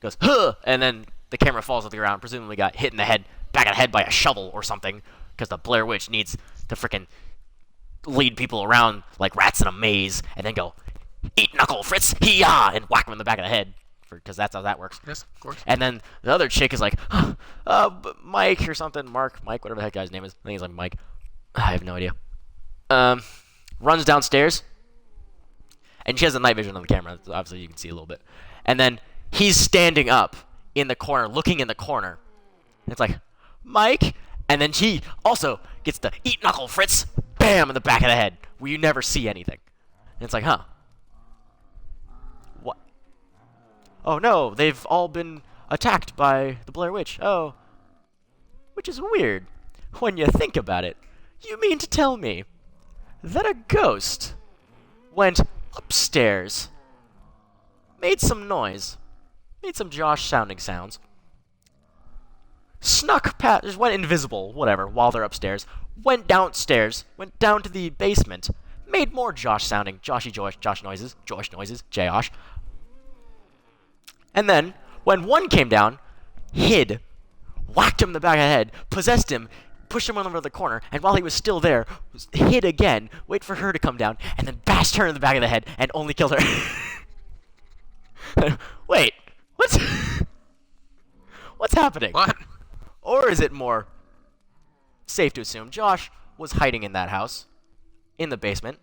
Goes, huh! And then the camera falls to the ground, presumably got hit in the head, back of the head by a shovel or something, because the Blair Witch needs to frickin' lead people around like rats in a maze, and then go, eat knuckle, Fritz, hee-yah, and whack him in the back of the head, because that's how that works. Yes, of course. And then the other chick is like, Mike or something, Mike, whatever the heck guy's name is. I think he's like Mike. I have no idea. Runs downstairs, and she has the night vision on the camera, so obviously you can see a little bit. And then he's standing up in the corner, looking in the corner. And it's like, Mike? And then she also gets the eat knuckle, Fritz, bam, in the back of the head, where you never see anything. And it's like, huh. What? Oh no, they've all been attacked by the Blair Witch. Oh. Which is weird, when you think about it. You mean to tell me that a ghost went upstairs, made some noise, made some Josh-sounding sounds, snuck past, just went invisible, whatever, while they're upstairs, went downstairs, went down to the basement, made more Josh-sounding, Josh noises, Josh, and then, when one came down, hid, whacked him in the back of the head, possessed him, pushed him over to the corner, and while he was still there, hid again, wait for her to come down, and then bashed her in the back of the head, and only killed her. Wait, what's happening? What? Or is it more safe to assume Josh was hiding in that house, in the basement,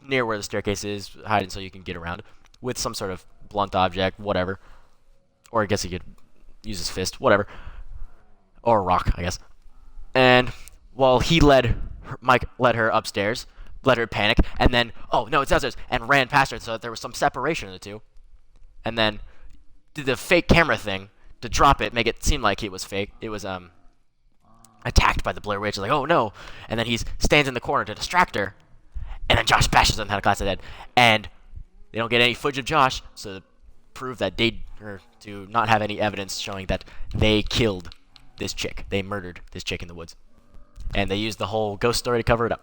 near where the staircase is, hiding so you can get around, with some sort of blunt object, whatever. Or I guess he could use his fist, whatever. Or a rock, I guess. And while Mike led her upstairs, let her panic, and then, oh no, it's downstairs, and ran past her so that there was some separation of the two. And then did the fake camera thing to drop it, make it seem like it was fake. It was attacked by the Blair Witch. Like, oh no! And then he stands in the corner to distract her, and then Josh bashes him in the glass of head. And they don't get any footage of Josh, so to prove that to not have any evidence showing that they killed this chick. They murdered this chick in the woods. And they used the whole ghost story to cover it up.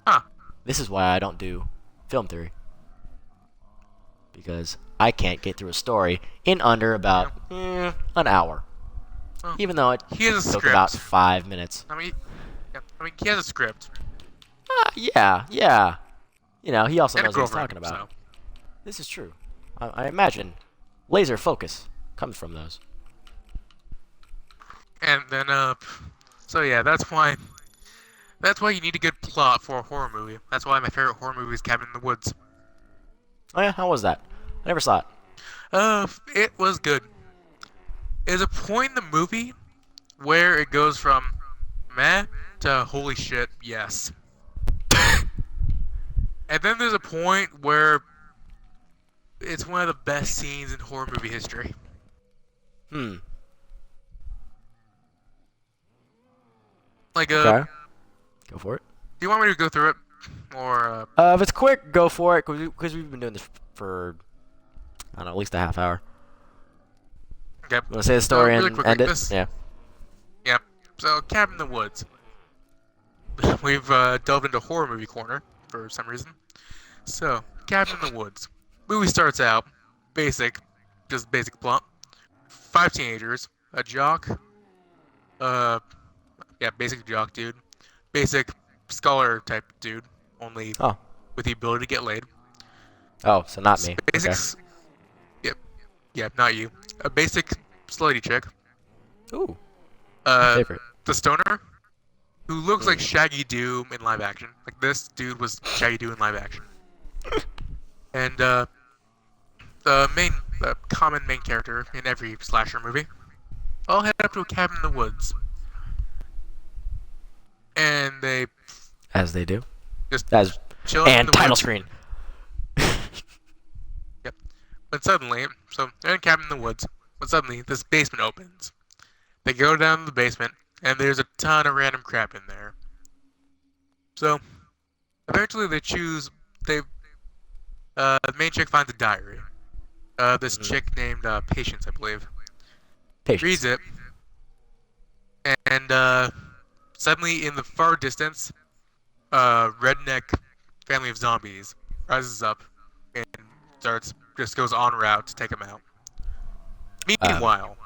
Huh. This is why I don't do film theory. Because I can't get through a story in under about an hour. Oh. Even though it He has a took script. about 5 minutes. I mean, he has a script. Yeah. You know, he also And a knows what he's girlfriend, talking about. so. This is true. I imagine laser focus comes from those. And then, so yeah, that's why you need a good plot for a horror movie. That's why my favorite horror movie is Cabin in the Woods. Oh yeah, how was that? I never saw it. It was good. There's a point in the movie where it goes from meh to holy shit, yes. And then there's a point where it's one of the best scenes in horror movie history. Like, Okay. Go for it. do you want me to go through it? Or, If it's quick, go for it, because we've been doing this for, I don't know, at least a half hour. okay. You want to say the story really and quickly, end it? this- Yeah. Yep. So, Cabin in the Woods. We've delved into horror movie corner for some reason. So, Cabin in the Woods. Movie starts out just basic plot. 5 teenagers, a jock, basic jock dude, basic scholar type dude, only Oh. with the ability to get laid. Oh, so not me. Basic, Okay. yep, not you. A basic slutty chick. Ooh, my favorite. The stoner, who looks like Shaggy Doo in live action. Like, this dude was Shaggy Doo in live action. And, the common main character in every slasher movie, all head up to a cabin in the woods. And they As they do. just As chill in and the title woods. screen. Yep. But suddenly, so they're in a cabin in the woods. But suddenly, this basement opens. They go down to the basement, and there's a ton of random crap in there. So, eventually the main chick finds a diary. This chick named Patience, I believe. Patience. Reads it, and suddenly in the far distance, redneck family of zombies rises up and starts just goes en route to take him out. Um, Meanwhile,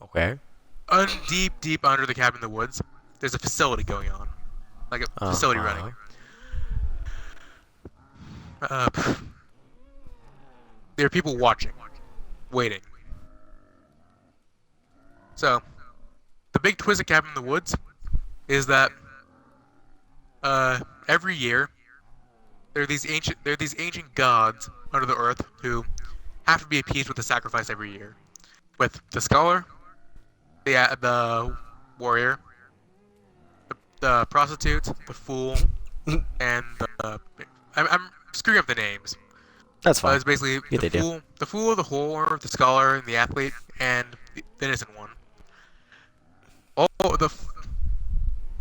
Okay. deep under the cabin in the woods, there's a facility going on, like a facility running. Uh, there are people watching, waiting. So, the big twist at Cabin in the Woods is that every year there are these ancient gods under the earth who have to be appeased with a sacrifice every year. With the scholar, the warrior, the prostitute, the fool, and I'm screwing up the names. That's fine. It's basically Get the idea. the fool, the whore, the scholar, and the athlete, and the innocent one. Oh, the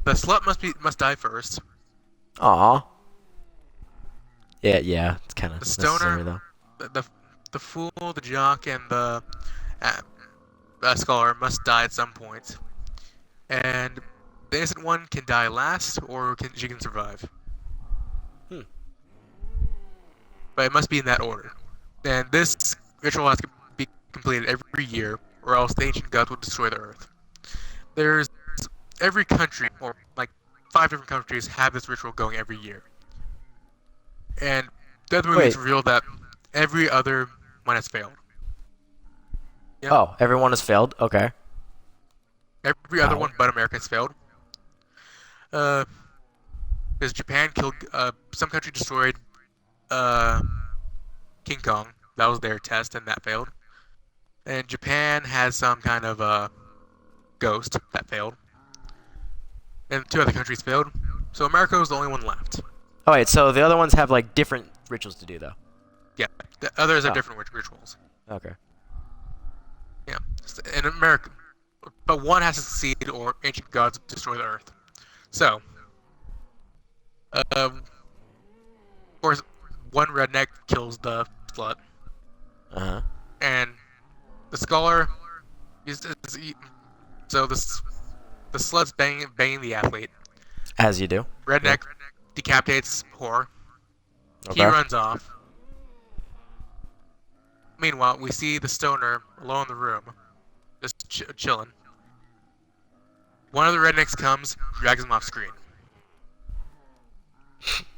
slut must die first. Aw. Yeah. It's kind of The necessary stoner, though. the fool, the jock, and the scholar must die at some point, and the innocent one can die last, or she can survive. But it must be in that order. And this ritual has to be completed every year, or else the ancient gods will destroy the earth. There's every country, or like 5 different countries, have this ritual going every year. And the other movie is revealed that every other one has failed. Yep. Oh, everyone has failed? Okay. Every other one but America has failed. Because Japan killed, some country destroyed King Kong. That was their test, and that failed. And Japan has some kind of ghost that failed. And 2 other countries failed. So America was the only one left. Oh wait, so the other ones have like different rituals to do though. Yeah, the others have Oh. different rituals. Okay. Yeah, in America, but one has to succeed, or ancient gods destroy the earth. So, of course, one redneck kills the slut, and the scholar so the slut's banging the athlete. As you do. Redneck decapitates whore. Okay. He runs off. Meanwhile, we see the stoner alone in the room, just chilling. One of the rednecks comes, drags him off screen.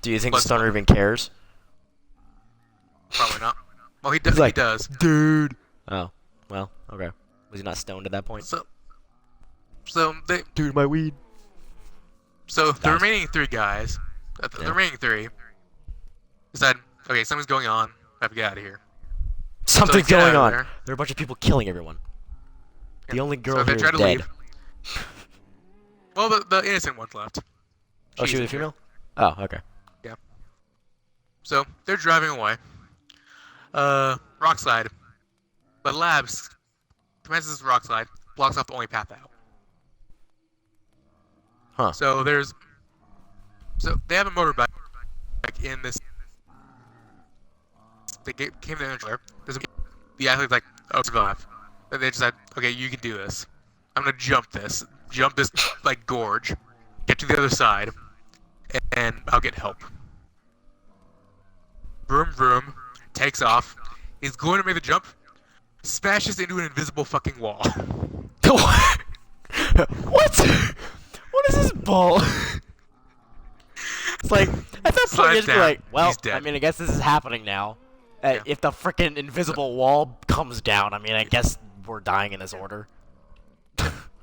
Do you think Plus- the stoner even cares? Probably not. Well, he does. He's like, he does. Dude. Oh, well, okay. Was he not stoned at that point? So Dude, my weed. the Nice. remaining 3 guys, the Yeah. remaining 3, decide, okay, something's going on. I have to get out of here. Something's get out going of on. there. There are a bunch of people killing everyone. The only girl So they here try is to dead. leave. Well, the innocent one's left. Oh, she She's was a female? Oh, okay. So they're driving away. Rockslide. But Labs commences Rockslide, blocks off the only path out. Huh. So they have a motorbike in this. They came to the trailer. The athlete's like, oh, survive. And they decide, okay, you can do this. I'm gonna jump this like gorge, get to the other side, and I'll get help. Vroom vroom, takes off. He's going to make the jump, smashes into an invisible fucking wall. What? What is this bull? It's like, at that point, Slides you just be down. like, well, He's dead. I mean, I guess this is happening now. Yeah. If the frickin' invisible wall comes down, I mean, I guess we're dying in this order.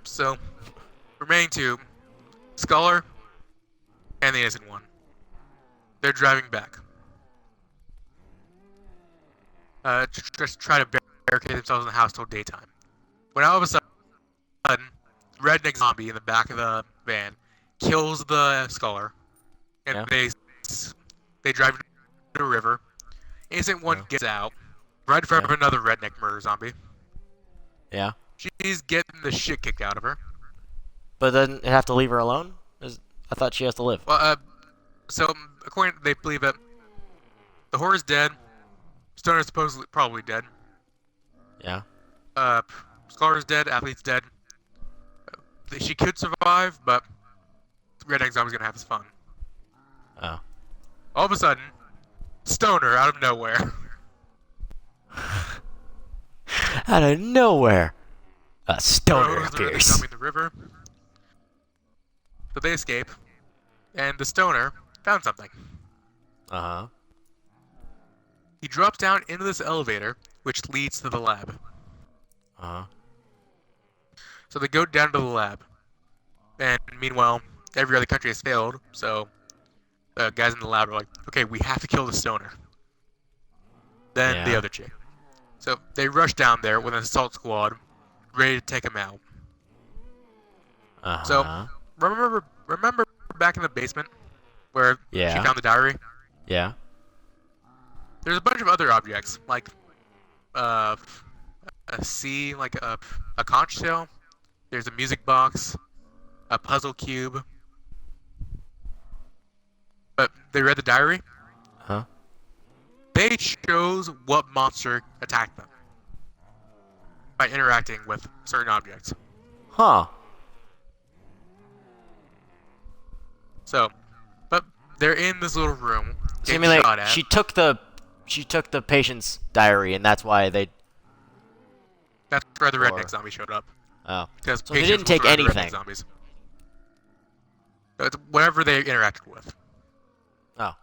So, remaining 2, Scholar and the innocent one. They're driving back. Just try to barricade themselves in the house till daytime. When all of a sudden, redneck zombie in the back of the van kills the Scholar, and Yeah. they drive to a river. Innocent one gets out, right in front of another redneck murder zombie. Yeah. She's getting the shit kicked out of her. But doesn't it have to leave her alone? I thought she has to live. Well, so according, they believe that the whore is dead. Stoner's supposedly probably dead. Yeah. Scholar's dead. Athlete's dead. She could survive, but Redneck Zombie's gonna have his fun. Oh. All of a sudden, Stoner out of nowhere Out of nowhere, a stoner Crows are appears. coming the river. So they escape, and the stoner found something. Uh-huh. He drops down into this elevator, which leads to the lab. Uh-huh. So they go down to the lab, and meanwhile, every other country has failed. So the guys in the lab are like, "Okay, we have to kill the stoner." Then the Yeah. other chick. So they rush down there with an assault squad, ready to take him out. Uh-huh. So remember back in the basement where Yeah. she found the diary? Yeah. There's a bunch of other objects like a sea, like a conch shell. There's a music box, a puzzle cube. But they read the diary. Huh? They chose what monster attacked them by interacting with certain objects. Huh. So, but they're in this little room. So you getting mean like shot at. she took the patient's diary, and that's why they. That's where the Or- redneck zombie showed up. Oh. Because So they patients didn't take will surround the redneck anything. Zombies. It's whatever they interacted with. Oh.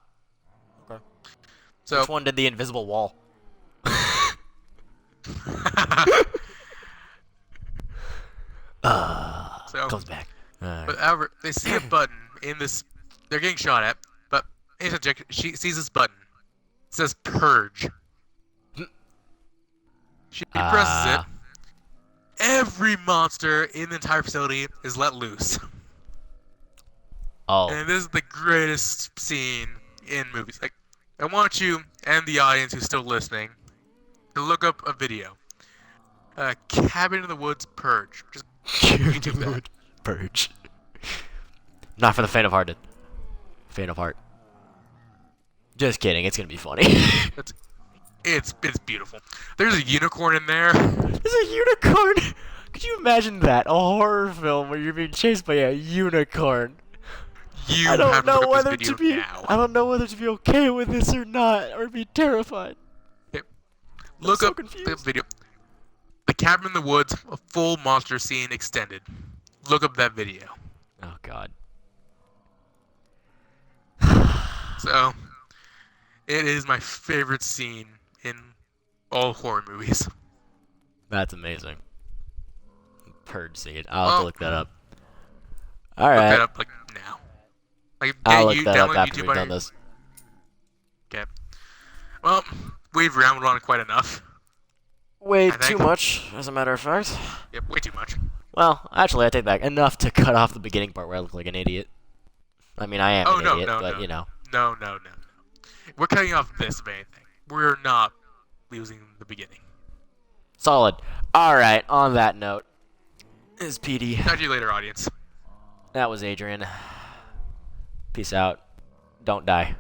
Okay. So Which one did the invisible wall? so Comes back. Alright. but however, they see a button in this. They're getting shot at, but in subject, she sees this button. It says purge. She presses it. Ah. Every monster in the entire facility is let loose. Oh. And this is the greatest scene in movies. Like, I want you and the audience who's still listening to look up a video. Cabin in the Woods Purge. Just YouTube that. Purge. Not for the faint of hearted. Faint of heart. Just kidding. It's gonna be funny. It's beautiful. There's a unicorn in there. There's a unicorn. Could you imagine that? A horror film where you're being chased by a unicorn. You I have don't to know look up whether this to video be. now. I don't know whether to be okay with this or not, or be terrified. Look so up the confused. video. The Cabin in the Woods, a full monster scene extended. Look up that video. Oh God. So, it is my favorite scene in all horror movies. That's amazing. Purge scene. I'll have to Well, look that up. All Look that right. up like now. Like I'll you look that up download after YouTube we've on done your- this. Okay. Well, we've rambled on quite enough. Way I think- too much, as a matter of fact. Yep, way too much. Well, actually, I take back enough to cut off the beginning part where I look like an idiot. I mean, I am Oh, an no, idiot, no, but no. you know. No. We're cutting off this of anything. We're not losing the beginning. Solid. All right. On that note, this is PD. Talk to you later, audience. That was Adrian. Peace out. Don't die.